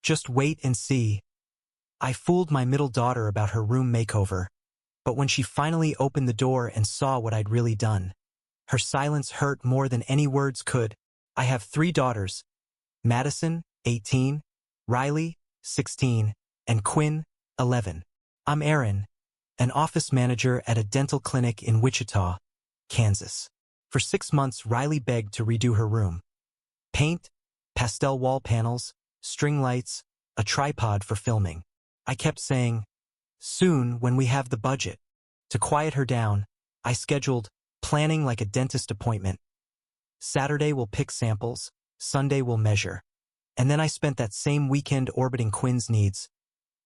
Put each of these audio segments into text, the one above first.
Just wait and see. I fooled my middle daughter about her room makeover, but when she finally opened the door and saw what I'd really done, her silence hurt more than any words could. I have 3 daughters, Madison, 18, Riley, 16, and Quinn, 11. I'm Aaron, an office manager at a dental clinic in Wichita, Kansas. For 6 months, Riley begged to redo her room. Paint, pastel wall panels, string lights, a tripod for filming. I kept saying, soon when we have the budget. To quiet her down, I scheduled planning like a dentist appointment. Saturday we'll pick samples, Sunday we'll measure. And then I spent that same weekend orbiting Quinn's needs.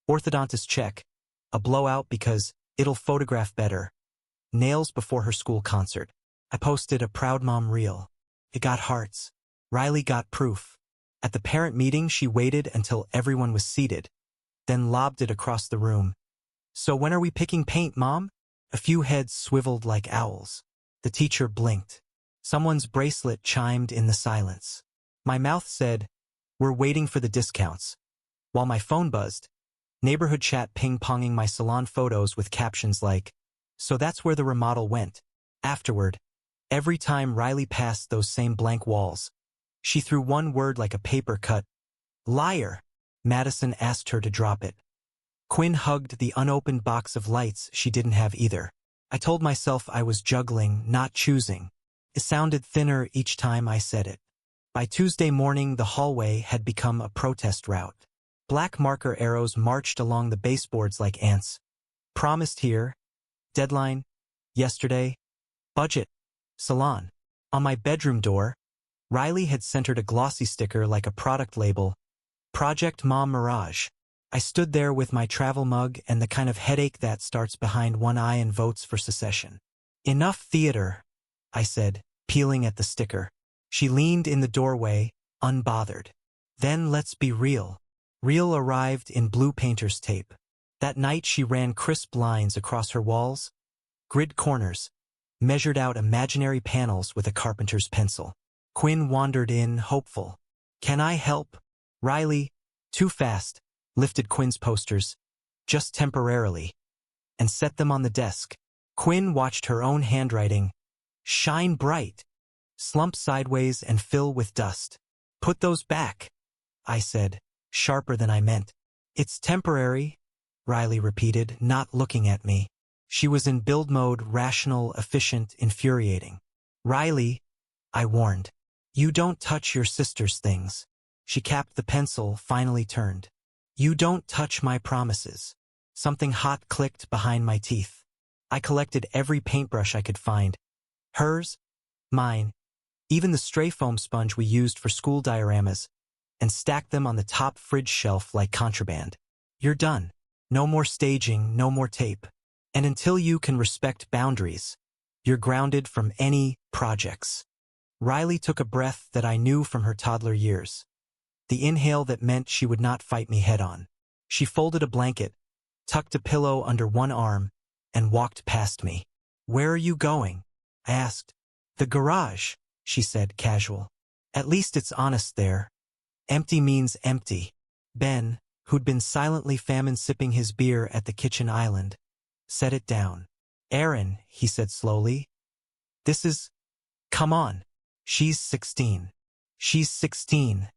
Orthodontist check, a blowout because it'll photograph better. Nails before her school concert. I posted a proud mom reel. It got hearts. Riley got proof. At the parent meeting, she waited until everyone was seated, then lobbed it across the room. So when are we picking paint, Mom? A few heads swiveled like owls. The teacher blinked. Someone's bracelet chimed in the silence. My mouth said, we're waiting for the discounts. While my phone buzzed, neighborhood chat ping-ponging my salon photos with captions like, so that's where the remodel went. Afterward, every time Riley passed those same blank walls, she threw one word like a paper cut. Liar. Madison asked her to drop it. Quinn hugged the unopened box of lights she didn't have either. I told myself I was juggling, not choosing. It sounded thinner each time I said it. By Tuesday morning, the hallway had become a protest route. Black marker arrows marched along the baseboards like ants. Promised here. Deadline. Yesterday. Budget. Salon. On my bedroom door, Riley had centered a glossy sticker like a product label. Project Mom Mirage. I stood there with my travel mug and the kind of headache that starts behind one eye and votes for secession. Enough theater, I said, peeling at the sticker. She leaned in the doorway, unbothered. Then let's be real. Real arrived in blue painter's tape. That night she ran crisp lines across her walls, grid corners, measured out imaginary panels with a carpenter's pencil. Quinn wandered in, hopeful. Can I help? Riley, too fast, lifted Quinn's posters, just temporarily, and set them on the desk. Quinn watched her own handwriting shine bright, slump sideways and fill with dust. Put those back, I said, sharper than I meant. It's temporary, Riley repeated, not looking at me. She was in build mode, rational, efficient, infuriating. Riley, I warned. You don't touch your sister's things. She capped the pencil, finally turned. You don't touch my promises. Something hot clicked behind my teeth. I collected every paintbrush I could find. Hers, mine, even the stray foam sponge we used for school dioramas, and stacked them on the top fridge shelf like contraband. You're done. No more staging, no more tape. And until you can respect boundaries, you're grounded from any projects. Riley took a breath that I knew from her toddler years. The inhale that meant she would not fight me head-on. She folded a blanket, tucked a pillow under one arm, and walked past me. Where are you going? I asked. The garage, she said, casual. At least it's honest there. Empty means empty. Ben, who'd been silently famine-sipping his beer at the kitchen island, set it down. Aaron, he said slowly. This is... Come on. She's 16. She's 16,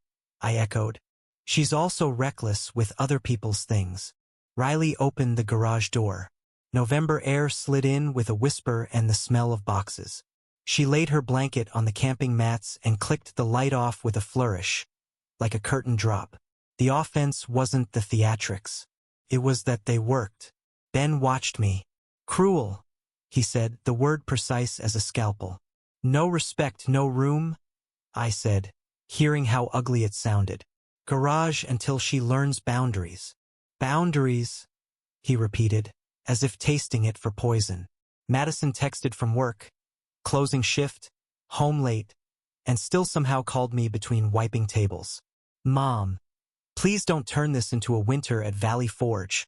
I echoed. She's also reckless with other people's things. Riley opened the garage door. November air slid in with a whisper and the smell of boxes. She laid her blanket on the camping mats and clicked the light off with a flourish, like a curtain drop. The offense wasn't the theatrics. It was that they worked. Ben watched me. Cruel, he said, the word precise as a scalpel. No respect, no room, I said, hearing how ugly it sounded. Garage until she learns boundaries. Boundaries, he repeated, as if tasting it for poison. Madison texted from work, closing shift, home late, and still somehow called me between wiping tables. Mom, please don't turn this into a winter at Valley Forge,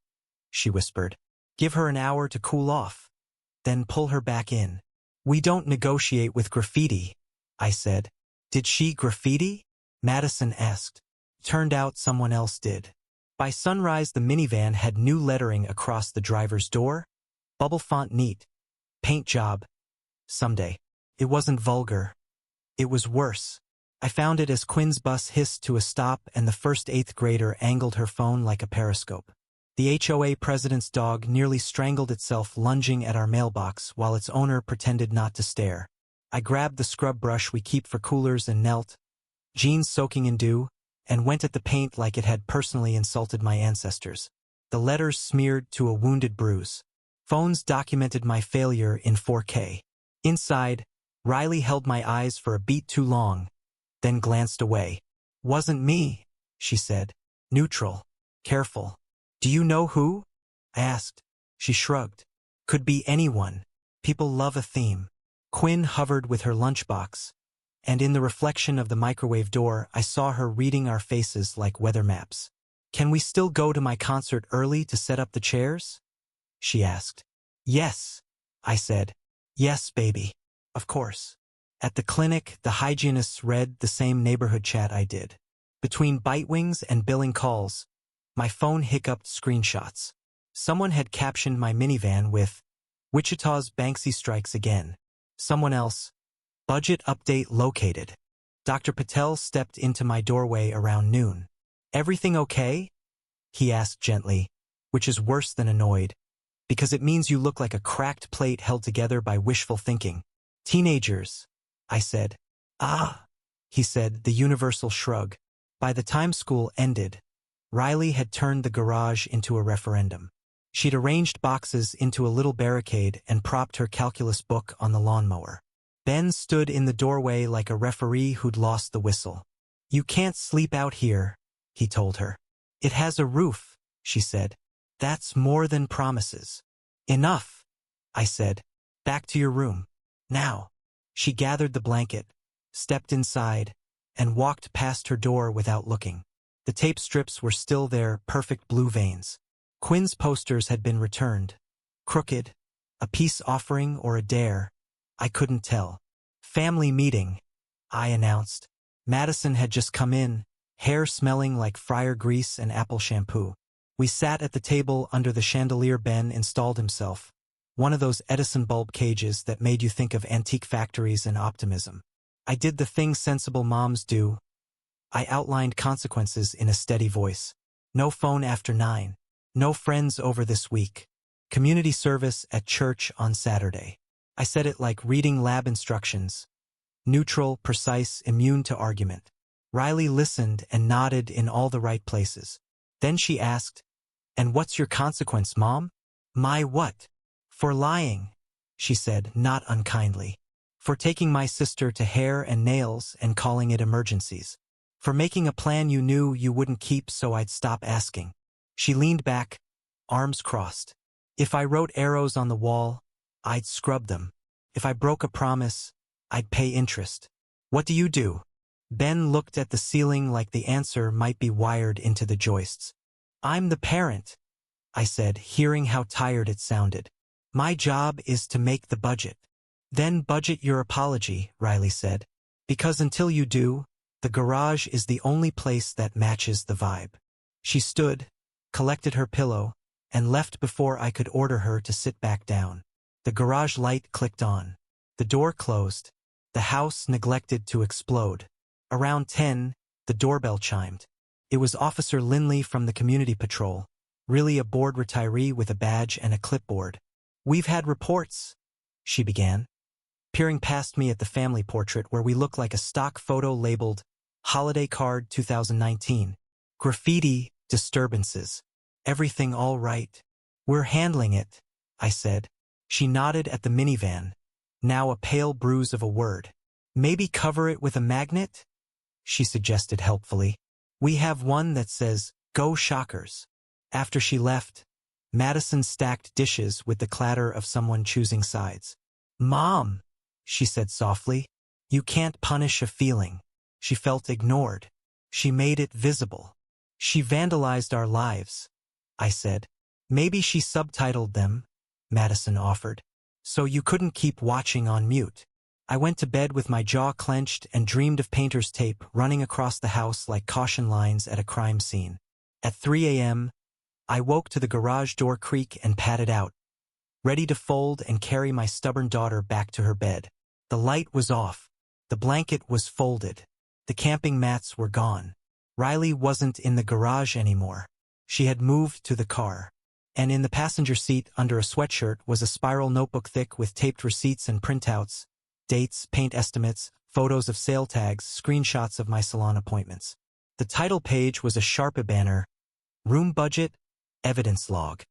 she whispered. Give her an hour to cool off, then pull her back in. We don't negotiate with graffiti, I said. Did she graffiti? Madison asked. turned out someone else did. By sunrise, the minivan had new lettering across the driver's door. Bubble font neat. Paint job. Someday. It wasn't vulgar. It was worse. I found it as Quinn's bus hissed to a stop and the first 8th grader angled her phone like a periscope. The HOA president's dog nearly strangled itself lunging at our mailbox while its owner pretended not to stare. I grabbed the scrub brush we keep for coolers and knelt, jeans soaking in dew, and went at the paint like it had personally insulted my ancestors. The letters smeared to a wounded bruise. Phones documented my failure in 4K. Inside, Riley held my eyes for a beat too long, then glanced away. "Wasn't me," she said. "Neutral. Careful." "Do you know who?" I asked. She shrugged. "Could be anyone. People love a theme." Quinn hovered with her lunchbox, and in the reflection of the microwave door, I saw her reading our faces like weather maps. "Can we still go to my concert early to set up the chairs?" she asked. "Yes," I said. "Yes, baby. Of course." At the clinic, the hygienists read the same neighborhood chat I did. Between bite wings and billing calls, my phone hiccuped screenshots. Someone had captioned my minivan with, "Wichita's Banksy strikes again." Someone else, "Budget update located." Dr. Patel stepped into my doorway around noon. "Everything okay?" he asked gently, which is worse than annoyed, because it means you look like a cracked plate held together by wishful thinking. "Teenagers," I said. "Ah," he said, the universal shrug. By the time school ended, Riley had turned the garage into a referendum. She'd arranged boxes into a little barricade and propped her calculus book on the lawnmower. Ben stood in the doorway like a referee who'd lost the whistle. "You can't sleep out here," he told her. "It has a roof," she said. "That's more than promises." "Enough," I said. "Back to your room. Now." She gathered the blanket, stepped inside, and walked past her door without looking. The tape strips were still there, perfect blue veins. Quinn's posters had been returned. Crooked, a peace offering or a dare, I couldn't tell. "Family meeting," I announced. Madison had just come in, hair smelling like fryer grease and apple shampoo. We sat at the table under the chandelier Ben installed himself, one of those Edison bulb cages that made you think of antique factories and optimism. I did the thing sensible moms do. I outlined consequences in a steady voice. No phone after 9. No friends over this week. Community service at church on Saturday. I said it like reading lab instructions. Neutral, precise, immune to argument. Riley listened and nodded in all the right places. Then she asked, "And what's your consequence, Mom?" "My what?" "For lying," she said, not unkindly. "For taking my sister to hair and nails and calling it emergencies. For making a plan you knew you wouldn't keep so I'd stop asking." She leaned back, arms crossed. "If I wrote arrows on the wall, I'd scrub them. If I broke a promise, I'd pay interest. What do you do?" Ben looked at the ceiling like the answer might be wired into the joists. "I'm the parent," I said, hearing how tired it sounded. "My job is to make the budget." "Then budget your apology," Riley said. "Because until you do, the garage is the only place that matches the vibe." She stood, collected her pillow, and left before I could order her to sit back down. The garage light clicked on. The door closed. The house neglected to explode. Around 10, the doorbell chimed. It was Officer Lindley from the community patrol, really a bored retiree with a badge and a clipboard. "We've had reports," she began, peering past me at the family portrait where we look like a stock photo labeled Holiday Card 2019. "Graffiti, disturbances. Everything all right?" "We're handling it," I said. She nodded at the minivan, now a pale bruise of a word. "Maybe cover it with a magnet?" she suggested helpfully. "We have one that says, 'Go Shockers.'" After she left, Madison stacked dishes with the clatter of someone choosing sides. "Mom," she said softly, "you can't punish a feeling." She felt ignored. She made it visible. "She vandalized our lives," I said. "Maybe she subtitled them," Madison offered. "So you couldn't keep watching on mute." I went to bed with my jaw clenched and dreamed of painter's tape running across the house like caution lines at a crime scene. At 3 a.m., I woke to the garage door creak and padded out, ready to fold and carry my stubborn daughter back to her bed. The light was off. The blanket was folded. The camping mats were gone. Riley wasn't in the garage anymore. She had moved to the car. And in the passenger seat, under a sweatshirt, was a spiral notebook thick with taped receipts and printouts, dates, paint estimates, photos of sale tags, screenshots of my salon appointments. The title page was a Sharpie banner, Room Budget, Evidence Log.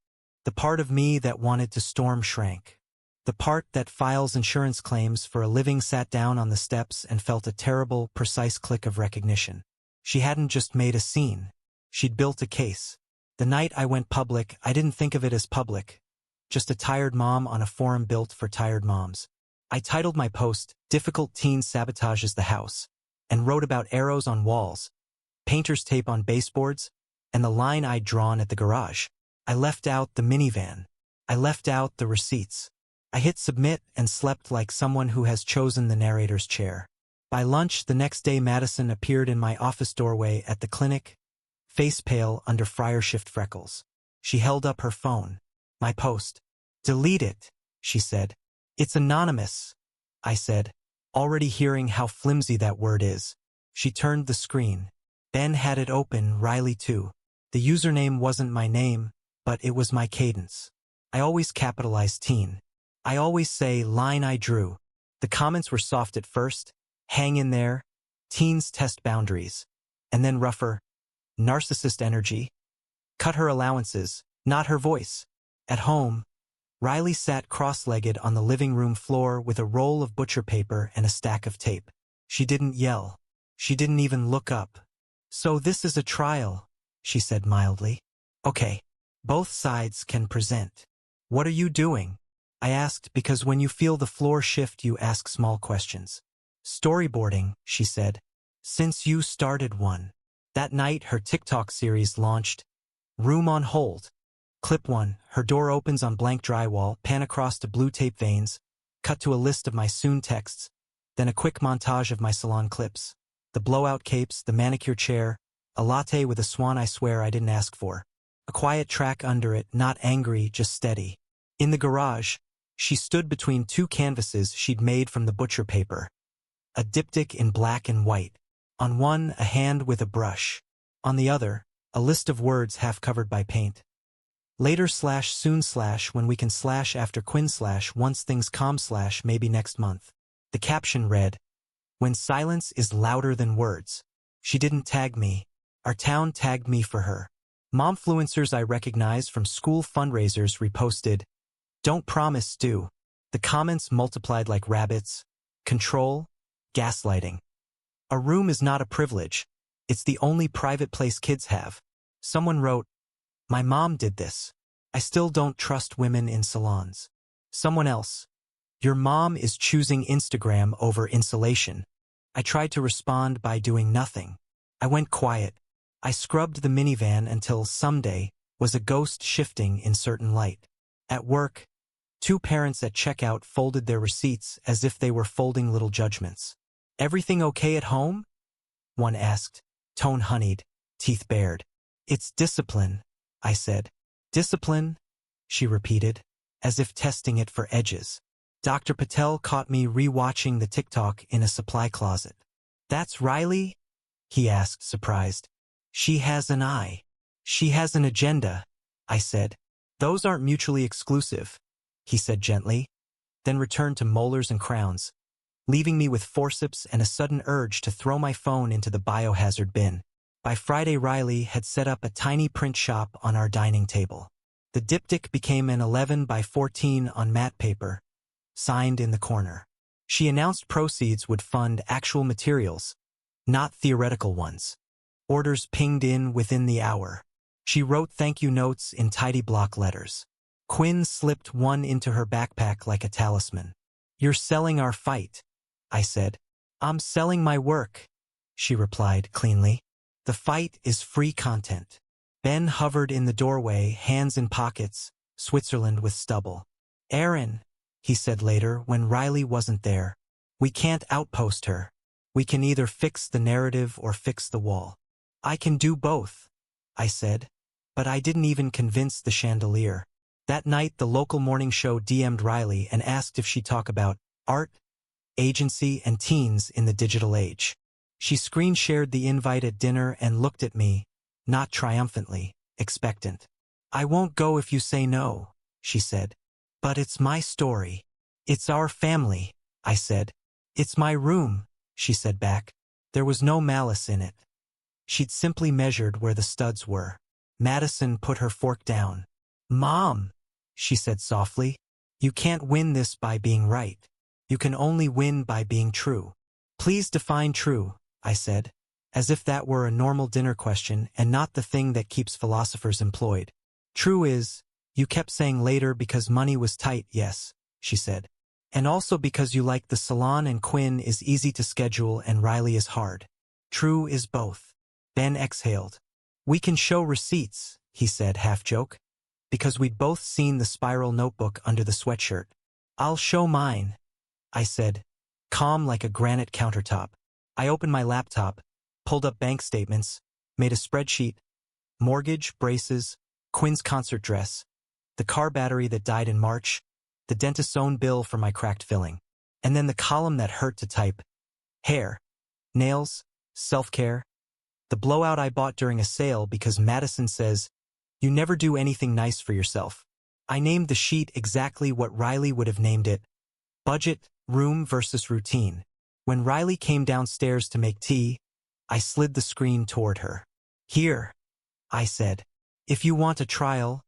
The part of me that wanted to storm shrank. The part that files insurance claims for a living sat down on the steps and felt a terrible, precise click of recognition. She hadn't just made a scene. She'd built a case. The night I went public, I didn't think of it as public. Just a tired mom on a forum built for tired moms. I titled my post, Difficult Teen Sabotages the House, and wrote about arrows on walls, painter's tape on baseboards, and the line I'd drawn at the garage. I left out the minivan. I left out the receipts. I hit submit and slept like someone who has chosen the narrator's chair. By lunch the next day, Madison appeared in my office doorway at the clinic, face pale under fryer shift freckles. She held up her phone. My post. Delete it, she said. It's anonymous, I said, already hearing how flimsy that word is. She turned the screen. Ben had it open, Riley too. The username wasn't my name, but it was my cadence. I always capitalize teen. I always say line I drew. The comments were soft at first, hang in there, teens test boundaries, and then rougher, narcissist energy. Cut her allowances, not her voice. At home, Riley sat cross-legged on the living room floor with a roll of butcher paper and a stack of tape. She didn't yell. She didn't even look up. So this is a trial, she said mildly. Okay, both sides can present. What are you doing? I asked because when you feel the floor shift you ask small questions. Storyboarding, she said. Since you started one. That night her TikTok series launched. Room on hold. Clip 1, her door opens on blank drywall, pan across to blue tape veins, cut to a list of my soon texts, then a quick montage of my salon clips. The blowout capes, the manicure chair, a latte with a swan I swear I didn't ask for. A quiet track under it, not angry, just steady. In the garage, she stood between two canvases she'd made from the butcher paper. A diptych in black and white. On one, a hand with a brush. On the other, a list of words half covered by paint. Later / soon / when we can / after Quinn / once things calm / maybe next month. The caption read, When silence is louder than words. She didn't tag me. Our town tagged me for her. Momfluencers I recognize from school fundraisers reposted, Don't promise, do. The comments multiplied like rabbits. Control, gaslighting. A room is not a privilege. It's the only private place kids have. Someone wrote, My mom did this. I still don't trust women in salons. Someone else, Your mom is choosing Instagram over insulation. I tried to respond by doing nothing. I went quiet. I scrubbed the minivan until someday was a ghost shifting in certain light. At work, two parents at checkout folded their receipts as if they were folding little judgments. Everything okay at home? One asked, tone honeyed, teeth bared. It's discipline, I said. Discipline? She repeated, as if testing it for edges. Dr. Patel caught me re-watching the TikTok in a supply closet. That's Riley? He asked, surprised. She has an eye. She has an agenda, I said. Those aren't mutually exclusive, he said gently, then returned to molars and crowns, leaving me with forceps and a sudden urge to throw my phone into the biohazard bin. By Friday, Riley had set up a tiny print shop on our dining table. The diptych became an 11 by 14 on matte paper, signed in the corner. She announced proceeds would fund actual materials, not theoretical ones. Orders pinged in within the hour. She wrote thank you notes in tidy block letters. Quinn slipped one into her backpack like a talisman. You're selling our fight, I said. I'm selling my work, she replied cleanly. The fight is free content. Ben hovered in the doorway, hands in pockets, Switzerland with stubble. Aaron, he said later when Riley wasn't there. We can't outpost her. We can either fix the narrative or fix the wall. I can do both, I said. But I didn't even convince the chandelier. That night, the local morning show DM'd Riley and asked if she'd talk about art, agency, and teens in the digital age. She screen shared the invite at dinner and looked at me, not triumphantly, expectant. I won't go if you say no, she said. But it's my story. It's our family, I said. It's my room, she said back. There was no malice in it. She'd simply measured where the studs were. Madison put her fork down. Mom, she said softly, you can't win this by being right. You can only win by being true. Please define true, I said, as if that were a normal dinner question and not the thing that keeps philosophers employed. True is, you kept saying later because money was tight, yes, she said. And also because you like the salon and Quinn is easy to schedule and Riley is hard. True is both. Ben exhaled. We can show receipts, he said, half-joke, because we'd both seen the spiral notebook under the sweatshirt. I'll show mine, I said, calm like a granite countertop. I opened my laptop, pulled up bank statements, made a spreadsheet, mortgage, braces, Quinn's concert dress, the car battery that died in March, the dentist's own bill for my cracked filling, and then the column that hurt to type, hair, nails, self-care, the blowout I bought during a sale because Madison says, you never do anything nice for yourself. I named the sheet exactly what Riley would have named it, budget, room versus routine. When Riley came downstairs to make tea, I slid the screen toward her. Here, I said, if you want a trial,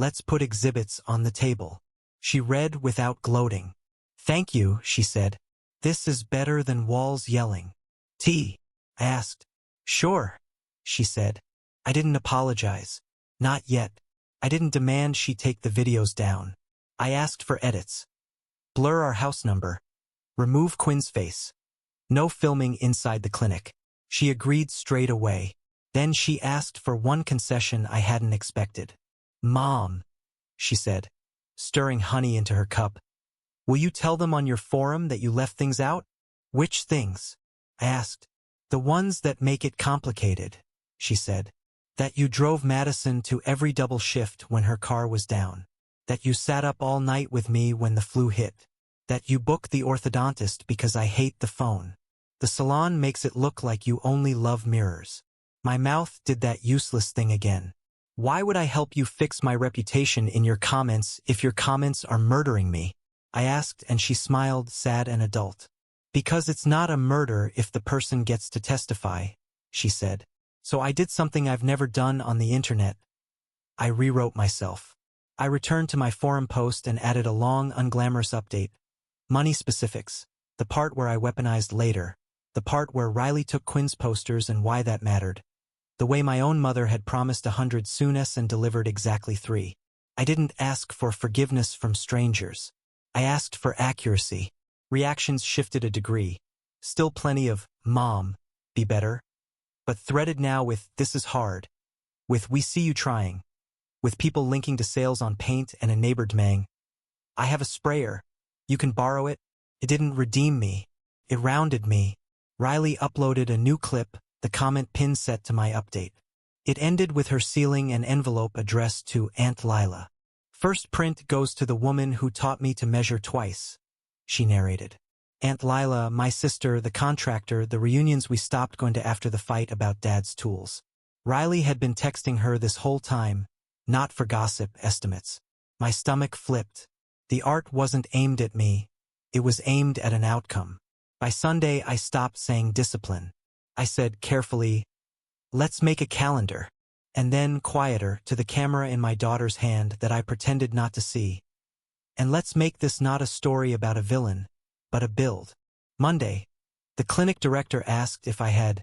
let's put exhibits on the table. She read without gloating. Thank you, she said. This is better than walls yelling. Tea? I asked. Sure, she said. I didn't apologize. Not yet. I didn't demand she take the videos down. I asked for edits. Blur our house number. Remove Quinn's face. No filming inside the clinic. She agreed straight away. Then she asked for one concession I hadn't expected. Mom, she said, stirring honey into her cup. Will you tell them on your forum that you left things out? Which things? I asked. The ones that make it complicated, she said. That you drove Madison to every double shift when her car was down. That you sat up all night with me when the flu hit. That you booked the orthodontist because I hate the phone. The salon makes it look like you only love mirrors. My mouth did that useless thing again. Why would I help you fix my reputation in your comments if your comments are murdering me? I asked, and she smiled, sad and adult. Because it's not a murder if the person gets to testify, she said. So I did something I've never done on the internet. I rewrote myself. I returned to my forum post and added a long, unglamorous update. Money specifics. The part where I weaponized later. The part where Riley took Quinn's posters and why that mattered. The way my own mother had promised 100 soonest and delivered exactly 3. I didn't ask for forgiveness from strangers. I asked for accuracy. Reactions shifted a degree. Still plenty of, Mom, be better. But threaded now with, this is hard. With, we see you trying. With people linking to sales on paint and a neighbor demanding, I have a sprayer. You can borrow it. It didn't redeem me. It rounded me. Riley uploaded a new clip, the comment pin set to my update. It ended with her sealing an envelope addressed to Aunt Lila. First print goes to the woman who taught me to measure twice, she narrated. Aunt Lila, my sister, the contractor, the reunions we stopped going to after the fight about Dad's tools. Riley had been texting her this whole time, not for gossip estimates. My stomach flipped. The art wasn't aimed at me. It was aimed at an outcome. By Sunday, I stopped saying discipline. I said carefully, let's make a calendar. And then, quieter, to the camera in my daughter's hand that I pretended not to see. And let's make this not a story about a villain, but a build. Monday, the clinic director asked if I had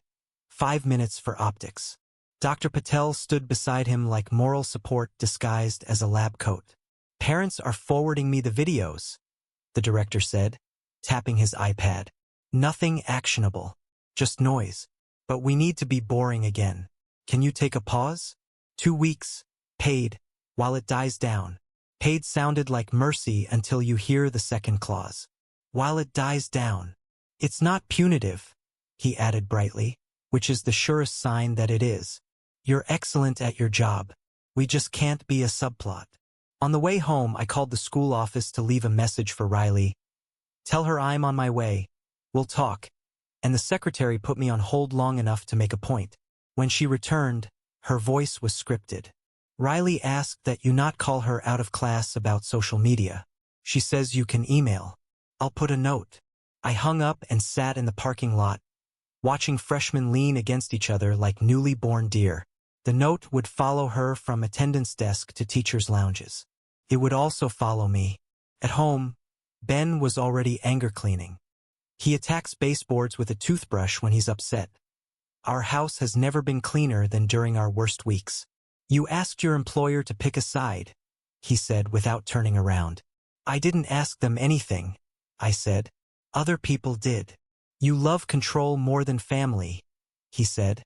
5 minutes for optics. Dr. Patel stood beside him like moral support disguised as a lab coat. Parents are forwarding me the videos, the director said, tapping his iPad. Nothing actionable. Just noise. But we need to be boring again. Can you take a pause? 2 weeks. Paid. While it dies down. Paid sounded like mercy until you hear the second clause. While it dies down. It's not punitive, he added brightly, which is the surest sign that it is. You're excellent at your job. We just can't be a subplot. On the way home, I called the school office to leave a message for Riley. Tell her I'm on my way. We'll talk. And the secretary put me on hold long enough to make a point. When she returned, her voice was scripted. Riley asked that you not call her out of class about social media. She says you can email. I'll put a note. I hung up and sat in the parking lot, watching freshmen lean against each other like newly born deer. The note would follow her from attendance desk to teachers' lounges. It would also follow me. At home, Ben was already anger cleaning. He attacks baseboards with a toothbrush when he's upset. Our house has never been cleaner than during our worst weeks. You asked your employer to pick a side, he said without turning around. I didn't ask them anything, I said. Other people did. You love control more than family, he said.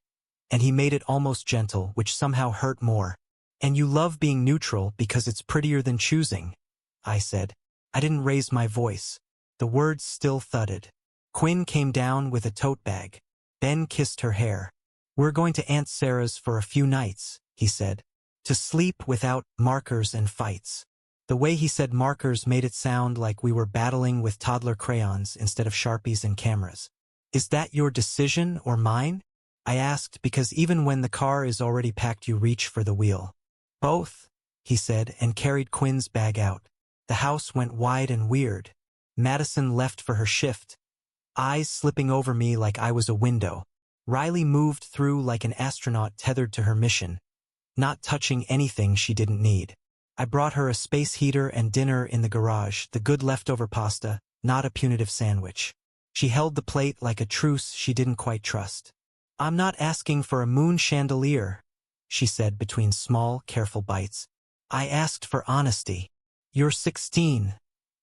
And he made it almost gentle, which somehow hurt more. And you love being neutral because it's prettier than choosing, I said. I didn't raise my voice. The words still thudded. Quinn came down with a tote bag. Ben kissed her hair. We're going to Aunt Sarah's for a few nights, he said. To sleep without markers and fights. The way he said markers made it sound like we were battling with toddler crayons instead of Sharpies and cameras. Is that your decision or mine? I asked because even when the car is already packed you reach for the wheel. Both, he said and carried Quinn's bag out. The house went wide and weird. Madison left for her shift, eyes slipping over me like I was a window. Riley moved through like an astronaut tethered to her mission, not touching anything she didn't need. I brought her a space heater and dinner in the garage, the good leftover pasta, not a punitive sandwich. She held the plate like a truce she didn't quite trust. I'm not asking for a moon chandelier, she said between small, careful bites. I asked for honesty. You're 16,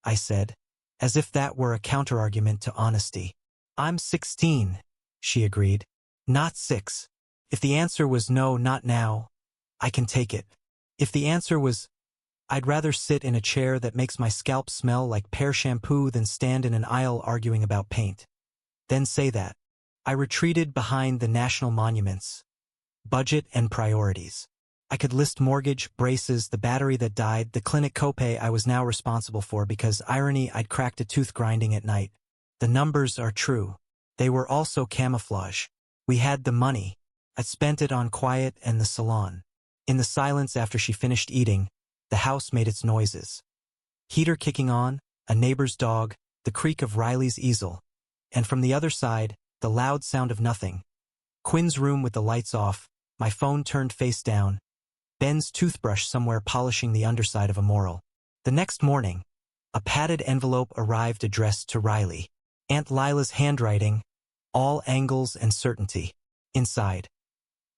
I said, as if that were a counterargument to honesty. I'm 16, she agreed. Not 6. If the answer was no, not now, I can take it. If the answer was, I'd rather sit in a chair that makes my scalp smell like pear shampoo than stand in an aisle arguing about paint, then say that. I retreated behind the national monuments. Budget and priorities. I could list mortgage, braces, the battery that died, the clinic copay I was now responsible for because, irony, I'd cracked a tooth grinding at night. The numbers are true. They were also camouflage. We had the money. I'd spent it on quiet and the salon. In the silence after she finished eating, the house made its noises. Heater kicking on, a neighbor's dog, the creak of Riley's easel. And from the other side, the loud sound of nothing. Quinn's room with the lights off, my phone turned face down, Ben's toothbrush somewhere polishing the underside of a moral. The next morning, a padded envelope arrived addressed to Riley. Aunt Lila's handwriting, all angles and certainty. Inside,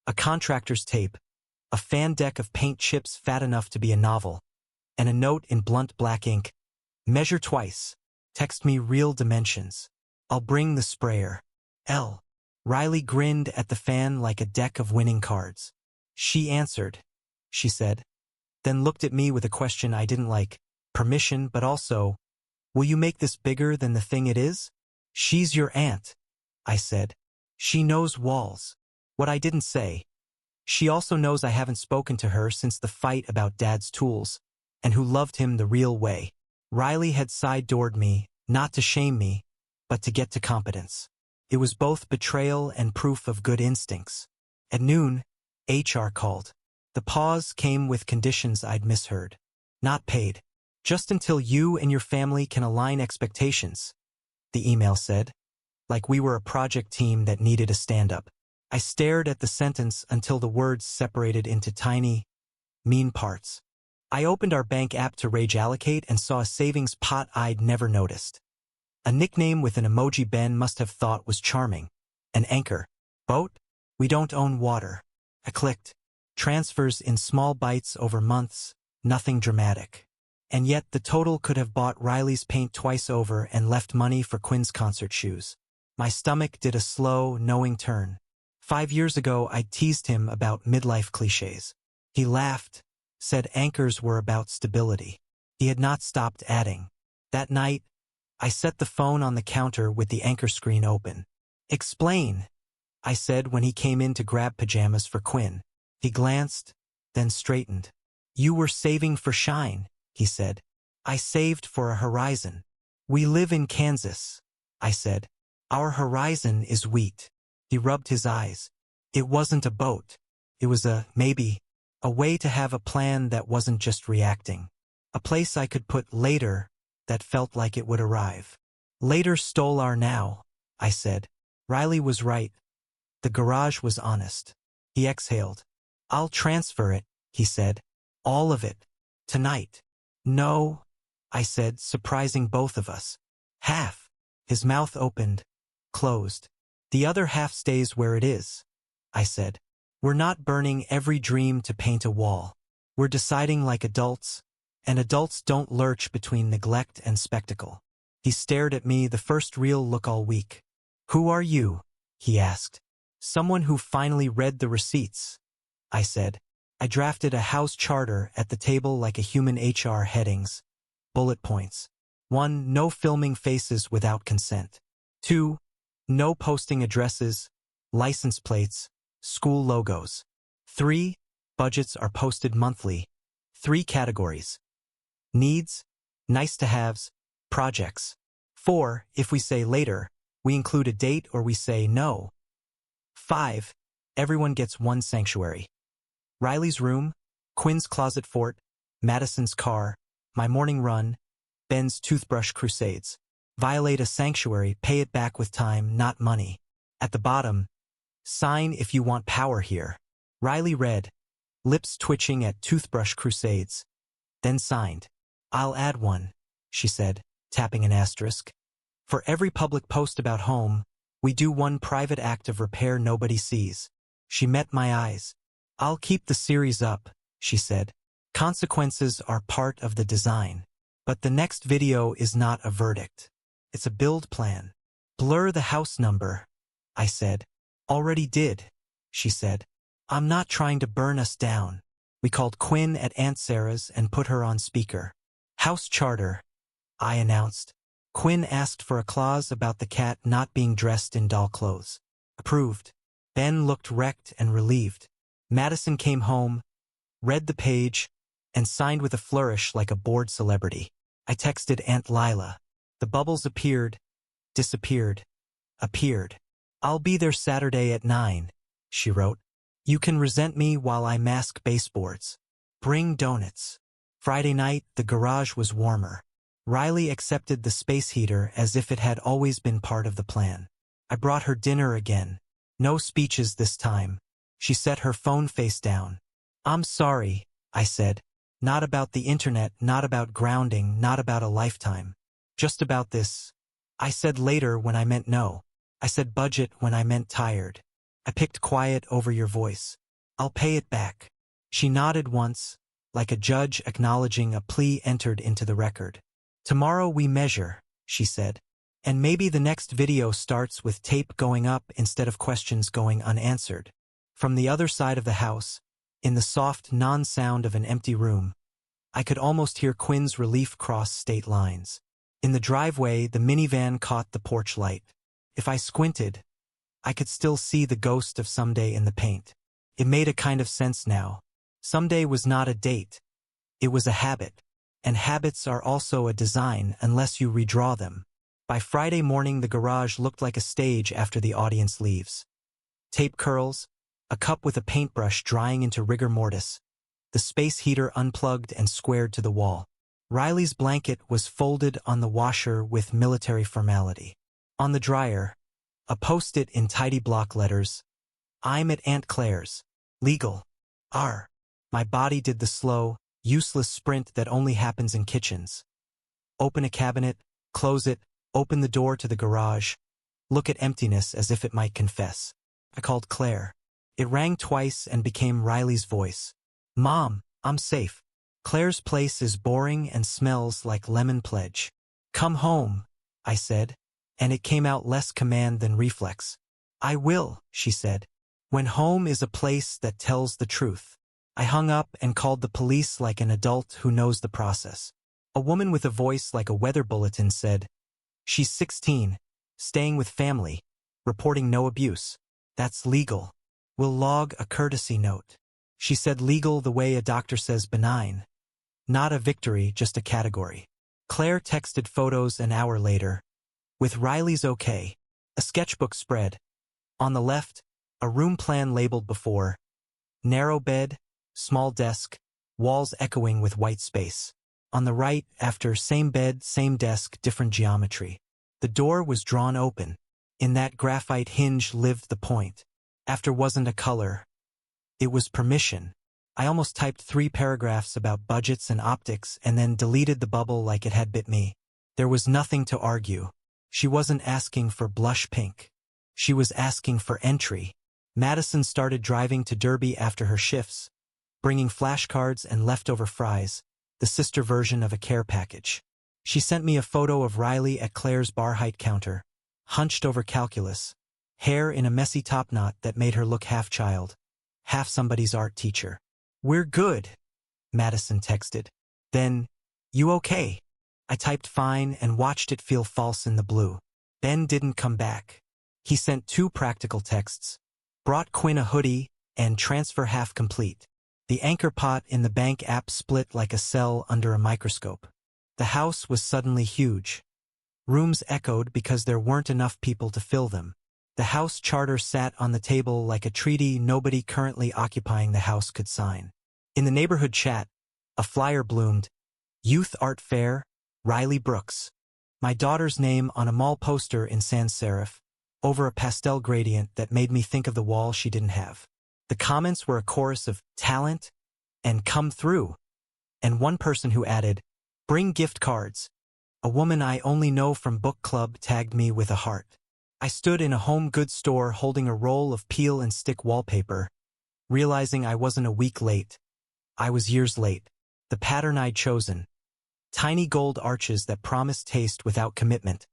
a contractor's tape, a fan deck of paint chips fat enough to be a novel, and a note in blunt black ink. Measure twice. Text me real dimensions. I'll bring the sprayer. L. Riley grinned at the fan like a deck of winning cards. She answered, she said, then looked at me with a question I didn't like. Permission, but also, will you make this bigger than the thing it is? She's your aunt, I said. She knows walls. What I didn't say. She also knows I haven't spoken to her since the fight about Dad's tools, and who loved him the real way. Riley had side-doored me, not to shame me, but to get to competence. It was both betrayal and proof of good instincts. At noon, HR called. The pause came with conditions I'd misheard. Not paid. Just until you and your family can align expectations, the email said, like we were a project team that needed a stand-up. I stared at the sentence until the words separated into tiny, mean parts. I opened our bank app to rage allocate and saw a savings pot I'd never noticed. A nickname with an emoji Ben must have thought was charming. An anchor. Boat? We don't own water. I clicked. Transfers in small bites over months, nothing dramatic. And yet the total could have bought Riley's paint twice over and left money for Quinn's concert shoes. My stomach did a slow, knowing turn. 5 years ago I teased him about midlife cliches. He laughed, said anchors were about stability. He had not stopped adding. That night, I set the phone on the counter with the anchor screen open. Explain, I said when he came in to grab pajamas for Quinn. He glanced, then straightened. You were saving for Shine, he said. I saved for a horizon. We live in Kansas, I said. Our horizon is wheat. He rubbed his eyes. It wasn't a boat. It was maybe, a way to have a plan that wasn't just reacting. A place I could put later that felt like it would arrive. Later stole our now, I said. Riley was right. The garage was honest. He exhaled. I'll transfer it, he said. All of it. Tonight. No, I said, surprising both of us. Half. His mouth opened, closed. The other half stays where it is, I said. We're not burning every dream to paint a wall. We're deciding like adults, and adults don't lurch between neglect and spectacle. He stared at me, the first real look all week. Who are you? He asked. Someone who finally read the receipts, I said. I drafted a house charter at the table like a human HR headings. Bullet points. 1. No filming faces without consent. 2. No posting addresses, license plates, school logos. 3. Budgets are posted monthly. 3 categories. Needs, nice-to-haves, projects. 4. If we say later, we include a date or we say no. 5. Everyone gets one sanctuary. Riley's room, Quinn's closet fort, Madison's car, my morning run, Ben's toothbrush crusades. Violate a sanctuary, pay it back with time, not money. At the bottom, sign if you want power here. Riley read, lips twitching at toothbrush crusades. Then signed. I'll add one, she said, tapping an asterisk. For every public post about home, we do one private act of repair nobody sees. She met my eyes. I'll keep the series up, she said. Consequences are part of the design. But the next video is not a verdict. It's a build plan. Blur the house number, I said. Already did, she said. I'm not trying to burn us down. We called Quinn at Aunt Sarah's and put her on speaker. House charter, I announced. Quinn asked for a clause about the cat not being dressed in doll clothes. Approved. Ben looked wrecked and relieved. Madison came home, read the page, and signed with a flourish like a bored celebrity. I texted Aunt Lila. The bubbles appeared, disappeared, appeared. I'll be there Saturday at 9, she wrote. You can resent me while I mask baseboards. Bring donuts. Friday night, the garage was warmer. Riley accepted the space heater as if it had always been part of the plan. I brought her dinner again. No speeches this time. She set her phone face down. I'm sorry, I said. Not about the internet, not about grounding, not about a lifetime. Just about this. I said later when I meant no. I said budget when I meant tired. I picked quiet over your voice. I'll pay it back. She nodded once, like a judge acknowledging a plea entered into the record. Tomorrow we measure, she said. And maybe the next video starts with tape going up instead of questions going unanswered. From the other side of the house, in the soft non-sound of an empty room, I could almost hear Quinn's relief cross state lines. In the driveway, the minivan caught the porch light. If I squinted, I could still see the ghost of someday in the paint. It made a kind of sense now. Someday was not a date. It was a habit. And habits are also a design unless you redraw them. By Friday morning, the garage looked like a stage after the audience leaves. Tape curls, a cup with a paintbrush drying into rigor mortis, the space heater unplugged and squared to the wall. Riley's blanket was folded on the washer with military formality. On the dryer, a post-it in tidy block letters, I'm at Aunt Claire's. Legal. R. My body did the slow, useless sprint that only happens in kitchens. Open a cabinet, close it, open the door to the garage, look at emptiness as if it might confess. I called Claire. It rang twice and became Riley's voice. Mom, I'm safe. Claire's place is boring and smells like lemon pledge. Come home, I said, and it came out less command than reflex. I will, she said, when home is a place that tells the truth. I hung up and called the police like an adult who knows the process. A woman with a voice like a weather bulletin said, She's 16, staying with family, reporting no abuse. That's legal. We'll log a courtesy note. She said legal the way a doctor says benign. Not a victory, just a category. Claire texted photos an hour later. With Riley's okay. A sketchbook spread. On the left, a room plan labeled before. Narrow bed, small desk, walls echoing with white space. On the right, after same bed, same desk, different geometry. The door was drawn open. In that graphite hinge lived the point. After wasn't a color. It was permission. I almost typed 3 paragraphs about budgets and optics and then deleted the bubble like it had bit me. There was nothing to argue. She wasn't asking for blush pink. She was asking for entry. Madison started driving to Derby after her shifts, bringing flashcards and leftover fries, the sister version of a care package. She sent me a photo of Riley at Claire's bar height counter, hunched over calculus, hair in a messy topknot that made her look half child, half somebody's art teacher. "We're good," Madison texted. Then, "You okay?" I typed fine and watched it feel false in the blue. Ben didn't come back. He sent 2 practical texts. Brought Quinn a hoodie and transfer half complete. The anchor pot in the bank app split like a cell under a microscope. The house was suddenly huge. Rooms echoed because there weren't enough people to fill them. The house charter sat on the table like a treaty nobody currently occupying the house could sign. In the neighborhood chat, a flyer bloomed. Youth Art Fair, Riley Brooks. My daughter's name on a mall poster in sans serif, over a pastel gradient that made me think of the wall she didn't have. The comments were a chorus of talent and come through. And one person who added, "Bring gift cards." A woman I only know from book club tagged me with a heart. I stood in a home goods store holding a roll of peel and stick wallpaper, realizing I wasn't a week late. I was years late. The pattern I'd chosen. Tiny gold arches that promised taste without commitment.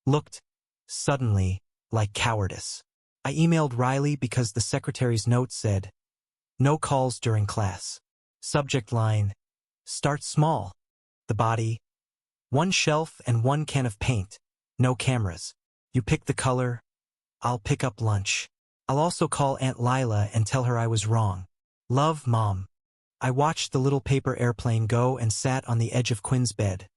Looked, suddenly, like cowardice. I emailed Riley because the secretary's note said, "No calls during class." Subject line, "Start small." The body, 1 shelf and 1 can of paint. No cameras. You pick the color. I'll pick up lunch. I'll also call Aunt Lila and tell her I was wrong. Love, Mom. I watched the little paper airplane go and sat on the edge of Quinn's bed,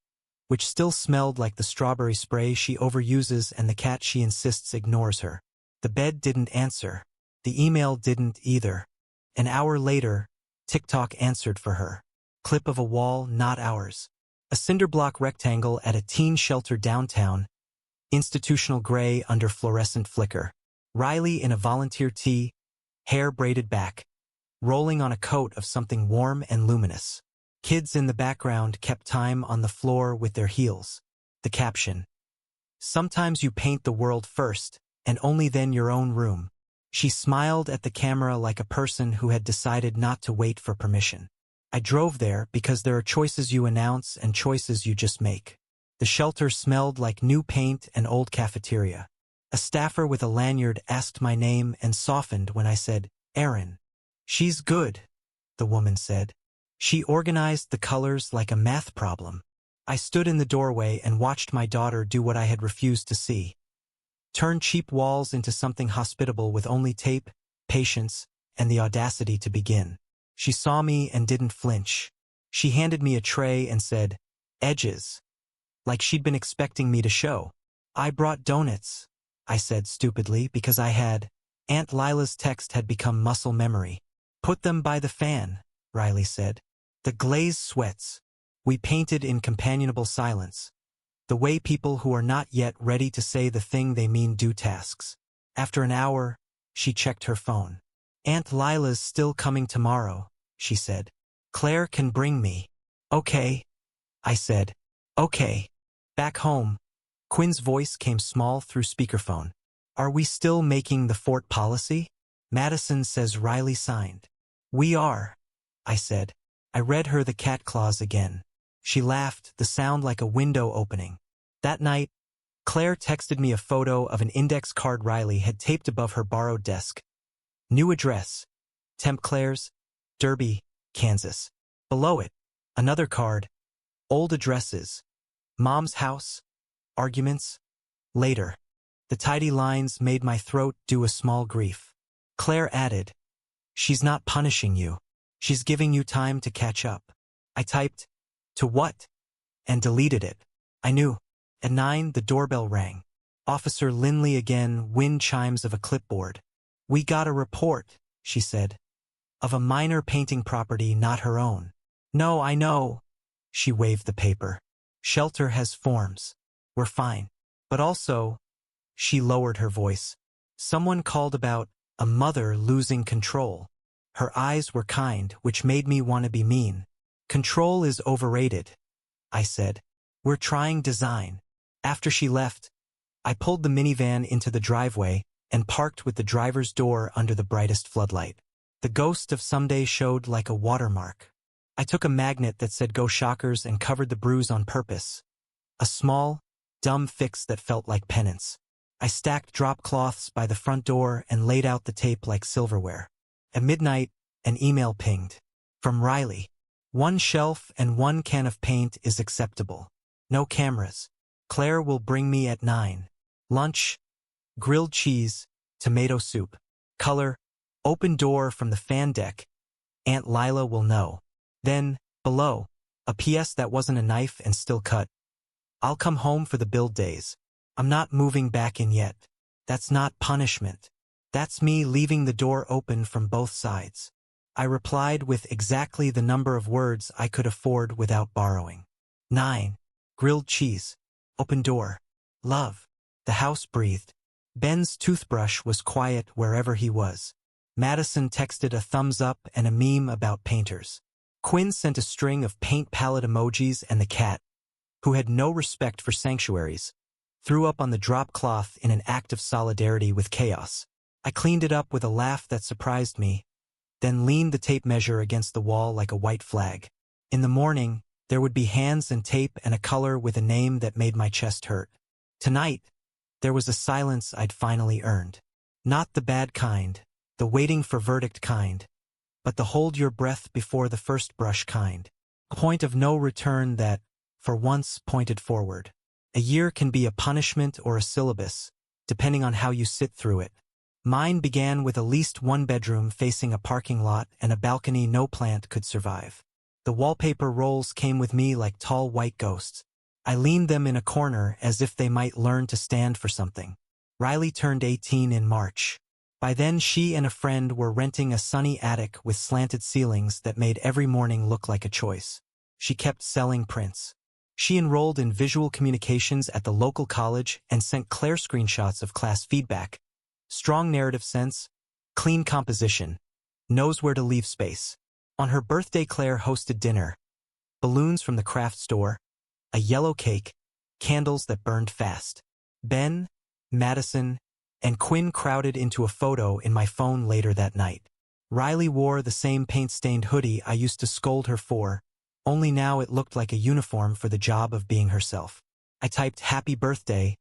which still smelled like the strawberry spray she overuses and the cat she insists ignores her. The bed didn't answer. The email didn't either. An hour later, TikTok answered for her. Clip of a wall, not ours. A cinderblock rectangle at a teen shelter downtown, institutional gray under fluorescent flicker. Riley in a volunteer tee, hair braided back, rolling on a coat of something warm and luminous. Kids in the background kept time on the floor with their heels. The caption, "Sometimes you paint the world first, and only then your own room." She smiled at the camera like a person who had decided not to wait for permission. I drove there because there are choices you announce and choices you just make. The shelter smelled like new paint and old cafeteria. A staffer with a lanyard asked my name and softened when I said, "Erin." "She's good," the woman said. She organized the colors like a math problem. I stood in the doorway and watched my daughter do what I had refused to see. Turn cheap walls into something hospitable with only tape, patience, and the audacity to begin. She saw me and didn't flinch. She handed me a tray and said, "Edges," like she'd been expecting me to show. "I brought donuts," I said stupidly because Aunt Lila's text had become muscle memory. "Put them by the fan," Riley said. The glaze sweats. We painted in companionable silence. The way people who are not yet ready to say the thing they mean do tasks. After an hour, she checked her phone. "Aunt Lila's still coming tomorrow," she said. "Claire can bring me." "Okay," I said. "Okay." Back home, Quinn's voice came small through speakerphone. "Are we still making the fort policy?" Madison says Riley signed. "We are," I said. I read her the cat clause again. She laughed, the sound like a window opening. That night, Claire texted me a photo of an index card Riley had taped above her borrowed desk. New address, Temp Claire's, Derby, Kansas. Below it, another card, old addresses, Mom's house, Arguments? Later. The tidy lines made my throat do a small grief. Claire added, "She's not punishing you. She's giving you time to catch up." I typed, "To what?" and deleted it. I knew. At 9, the doorbell rang. Officer Lindley again, wind chimes of a clipboard. "We got a report," she said, "of a minor painting property not her own." "No, I know." She waved the paper. "Shelter has forms. We're fine. But also," she lowered her voice, "someone called about a mother losing control." Her eyes were kind, which made me want to be mean. "Control is overrated," I said. "We're trying design." After she left, I pulled the minivan into the driveway and parked with the driver's door under the brightest floodlight. The ghost of someday showed like a watermark. I took a magnet that said "Go Shockers" and covered the bruise on purpose. A small, dumb fix that felt like penance. I stacked drop cloths by the front door and laid out the tape like silverware. At midnight, an email pinged. From Riley. "1 shelf and 1 can of paint is acceptable. No cameras. Claire will bring me at 9. Lunch, grilled cheese, tomato soup. Color, open door from the fan deck. Aunt Lila will know." Then, below, a PS that wasn't a knife and still cut. "I'll come home for the build days. I'm not moving back in yet." That's not punishment. That's me leaving the door open from both sides. I replied with exactly the number of words I could afford without borrowing. 9. Grilled cheese. Open door. Love. The house breathed. Ben's toothbrush was quiet wherever he was. Madison texted a thumbs up and a meme about painters. Quinn sent a string of paint palette emojis, and the cat, who had no respect for sanctuaries, threw up on the drop cloth in an act of solidarity with chaos. I cleaned it up with a laugh that surprised me, then leaned the tape measure against the wall like a white flag. In the morning, there would be hands and tape and a color with a name that made my chest hurt. Tonight, there was a silence I'd finally earned. Not the bad kind, the waiting for verdict kind, but the hold your breath before the first brush kind. A point of no return that, for once, pointed forward. A year can be a punishment or a syllabus, depending on how you sit through it. Mine began with at least 1 bedroom facing a parking lot and a balcony no plant could survive. The wallpaper rolls came with me like tall white ghosts. I leaned them in a corner as if they might learn to stand for something. Riley turned 18 in March. By then she and a friend were renting a sunny attic with slanted ceilings that made every morning look like a choice. She kept selling prints. She enrolled in visual communications at the local college and sent Claire screenshots of class feedback. Strong narrative sense, clean composition, knows where to leave space. On her birthday, Claire hosted dinner. Balloons from the craft store, a yellow cake, candles that burned fast. Ben, Madison, and Quinn crowded into a photo in my phone later that night. Riley wore the same paint-stained hoodie I used to scold her for, only now it looked like a uniform for the job of being herself. I typed "Happy birthday,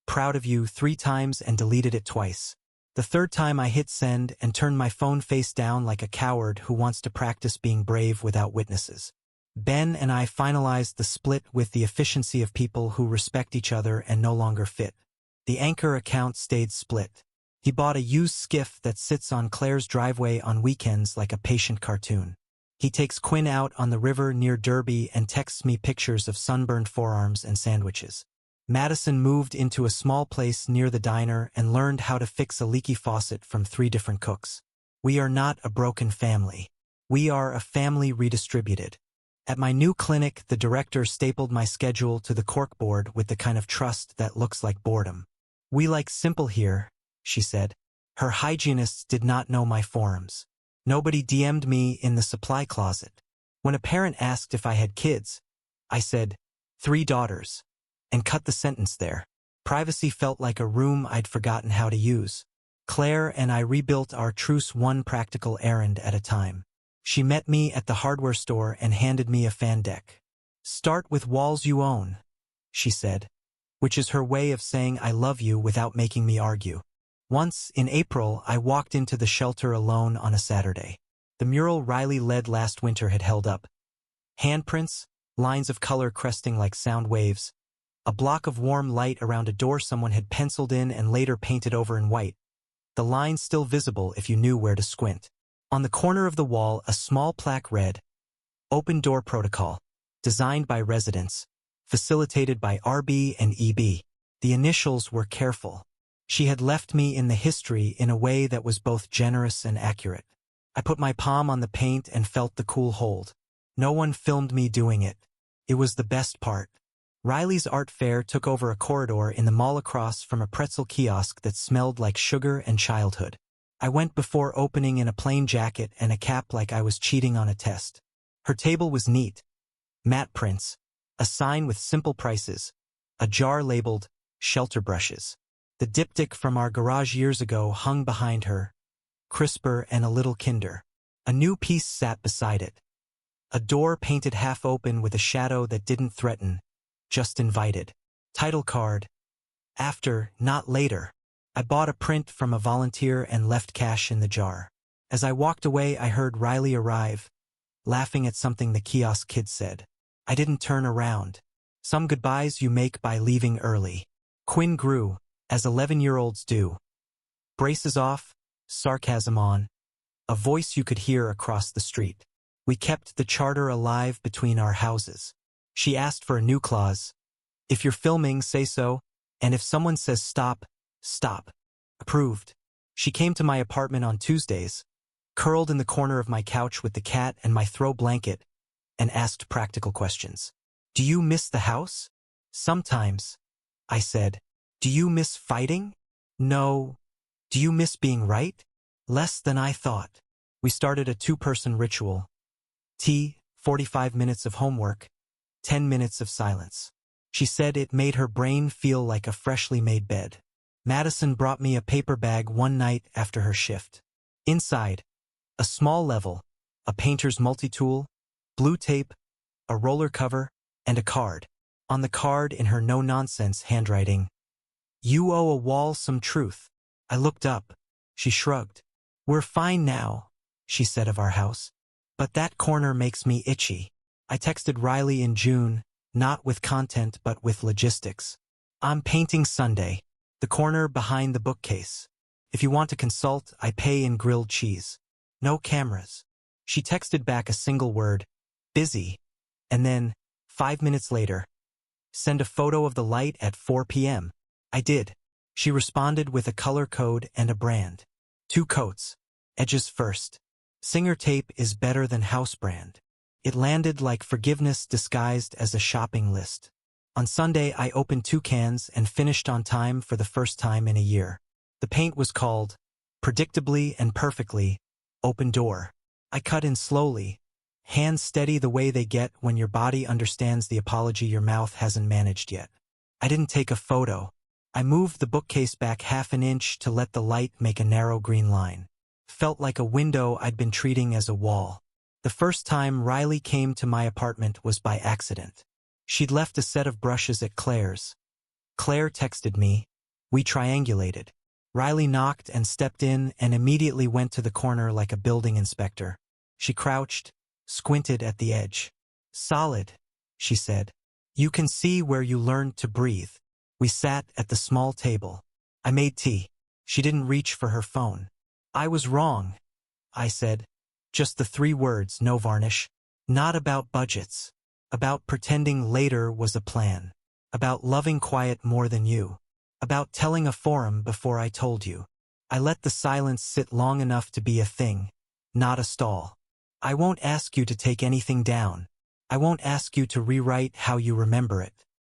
proud of you" 3 times and deleted it twice. The third time I hit send and turned my phone face down like a coward who wants to practice being brave without witnesses. Ben and I finalized the split with the efficiency of people who respect each other and no longer fit. The Anchor account stayed split. He bought a used skiff that sits on Claire's driveway on weekends like a patient cartoon. He takes Quinn out on the river near Derby and texts me pictures of sunburned forearms and sandwiches. Madison moved into a small place near the diner and learned how to fix a leaky faucet from 3 different cooks. We are not a broken family. We are a family redistributed. At my new clinic, the director stapled my schedule to the corkboard with the kind of trust that looks like boredom. "We like simple here," she said. Her hygienists did not know my forums. Nobody DM'd me in the supply closet. When a parent asked if I had kids, I said, 3 daughters, and cut the sentence there. Privacy felt like a room I'd forgotten how to use. Claire and I rebuilt our truce one practical errand at a time. She met me at the hardware store and handed me a fan deck. "Start with walls you own," she said, which is her way of saying I love you without making me argue. Once, in April, I walked into the shelter alone on a Saturday. The mural Riley led last winter had held up. Handprints, lines of color cresting like sound waves, A block of warm light around a door someone had penciled in and later painted over in white, the lines still visible if you knew where to squint. On the corner of the wall, a small plaque read, Open Door Protocol, designed by residents, facilitated by RB and EB. The initials were careful. She had left me in the history in a way that was both generous and accurate. I put my palm on the paint and felt the cool hold. No one filmed me doing it. It was the best part. Riley's art fair took over a corridor in the mall across from a pretzel kiosk that smelled like sugar and childhood. I went before opening in a plain jacket and a cap like I was cheating on a test. Her table was neat. Matte prints, a sign with simple prices, a jar labeled shelter brushes. The diptych from our garage years ago hung behind her, crisper and a little kinder. A new piece sat beside it. A door painted half open with a shadow that didn't threaten, just invited. Title card, After, Not Later. I bought a print from a volunteer and left cash in the jar. As I walked away, I heard Riley arrive, laughing at something the kiosk kid said. I didn't turn around. Some goodbyes you make by leaving early. Quinn grew, as 11-year-olds do. Braces off, sarcasm on, a voice you could hear across the street. We kept the charter alive between our houses. She asked for a new clause. If you're filming, say so, and if someone says stop, stop. Approved. She came to my apartment on Tuesdays, curled in the corner of my couch with the cat and my throw blanket, and asked practical questions. Do you miss the house? Sometimes, I said. Do you miss fighting? No. Do you miss being right? Less than I thought. We started a 2-person ritual. Tea, 45 minutes of homework, 10 minutes of silence. She said it made her brain feel like a freshly made bed. Madison brought me a paper bag one night after her shift. Inside, a small level, a painter's multi-tool, blue tape, a roller cover, and a card. On the card, in her no-nonsense handwriting, You owe a wall some truth. I looked up. She shrugged. We're fine now, she said of our house. But that corner makes me itchy. I texted Riley in June, not with content but with logistics. I'm painting Sunday, the corner behind the bookcase. If you want to consult, I pay in grilled cheese. No cameras. She texted back a single word, busy, and then, 5 minutes later, send a photo of the light at 4 p.m. I did. She responded with a color code and a brand. 2 coats. Edges first. Singer tape is better than house brand. It landed like forgiveness disguised as a shopping list. On Sunday, I opened 2 cans and finished on time for the first time in a year. The paint was called, predictably and perfectly, Open Door. I cut in slowly, hands steady the way they get when your body understands the apology your mouth hasn't managed yet. I didn't take a photo. I moved the bookcase back half an inch to let the light make a narrow green line. Felt like a window I'd been treating as a wall. The first time Riley came to my apartment was by accident. She'd left a set of brushes at Claire's. Claire texted me. We triangulated. Riley knocked and stepped in and immediately went to the corner like a building inspector. She crouched, squinted at the edge. Solid, she said. You can see where you learned to breathe. We sat at the small table. I made tea. She didn't reach for her phone. I was wrong, I said. Just the 3 words, no varnish. Not about budgets. About pretending later was a plan. About loving quiet more than you. About telling a forum before I told you. I let the silence sit long enough to be a thing, not a stall. I won't ask you to take anything down. I won't ask you to rewrite how you remember it.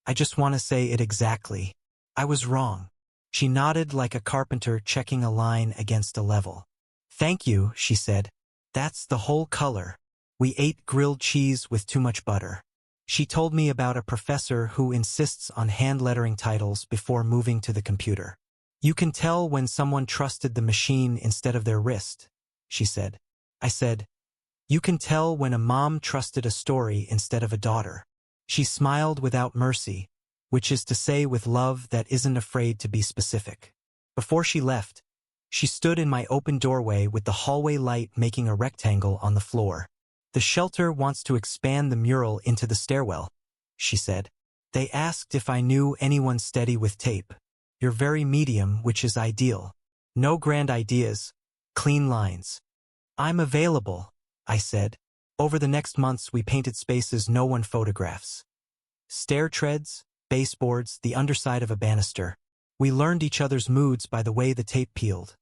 I just want to say it exactly. I was wrong. She nodded like a carpenter checking a line against a level. Thank you, she said. That's the whole color. We ate grilled cheese with too much butter. She told me about a professor who insists on hand-lettering titles before moving to the computer. You can tell when someone trusted the machine instead of their wrist, she said. I said, you can tell when a mom trusted a story instead of a daughter. She smiled without mercy, which is to say with love that isn't afraid to be specific. Before she left, she stood in my open doorway with the hallway light making a rectangle on the floor. The shelter wants to expand the mural into the stairwell, she said. They asked if I knew anyone steady with tape. You're very medium, which is ideal. No grand ideas, clean lines. I'm available, I said. Over the next months we painted spaces no one photographs. Stair treads, baseboards, the underside of a banister. We learned each other's moods by the way the tape peeled.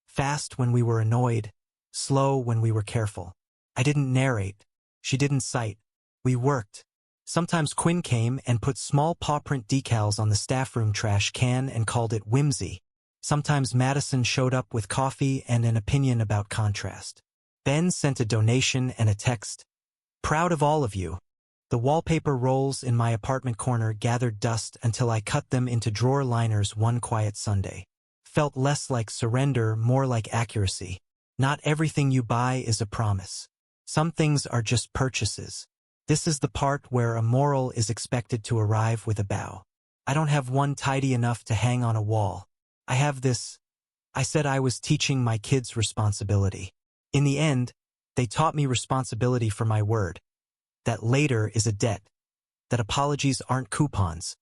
Fast when we were annoyed, slow when we were careful. I didn't narrate. She didn't cite. We worked. Sometimes Quinn came and put small paw print decals on the staff room trash can and called it whimsy. Sometimes Madison showed up with coffee and an opinion about contrast. Ben sent a donation and a text. Proud of all of you. The wallpaper rolls in my apartment corner gathered dust until I cut them into drawer liners one quiet Sunday. Felt less like surrender, more like accuracy. Not everything you buy is a promise. Some things are just purchases. This is the part where a moral is expected to arrive with a bow. I don't have one tidy enough to hang on a wall. I have this. I said I was teaching my kids responsibility. In the end, they taught me responsibility for my word. That later is a debt. That apologies aren't coupons.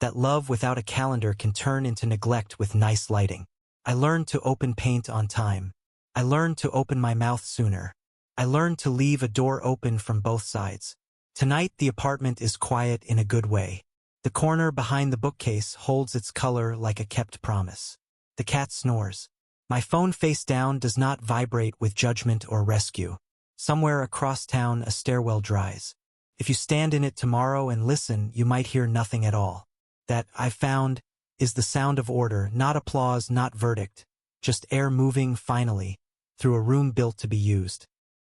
That love without a calendar can turn into neglect with nice lighting. I learned to open paint on time. I learned to open my mouth sooner. I learned to leave a door open from both sides. Tonight the apartment is quiet in a good way. The corner behind the bookcase holds its color like a kept promise. The cat snores. My phone face down does not vibrate with judgment or rescue. Somewhere across town a stairwell dries. If you stand in it tomorrow and listen, you might hear nothing at all. That, I've found, is the sound of order, not applause, not verdict. Just air moving, finally, through a room built to be used.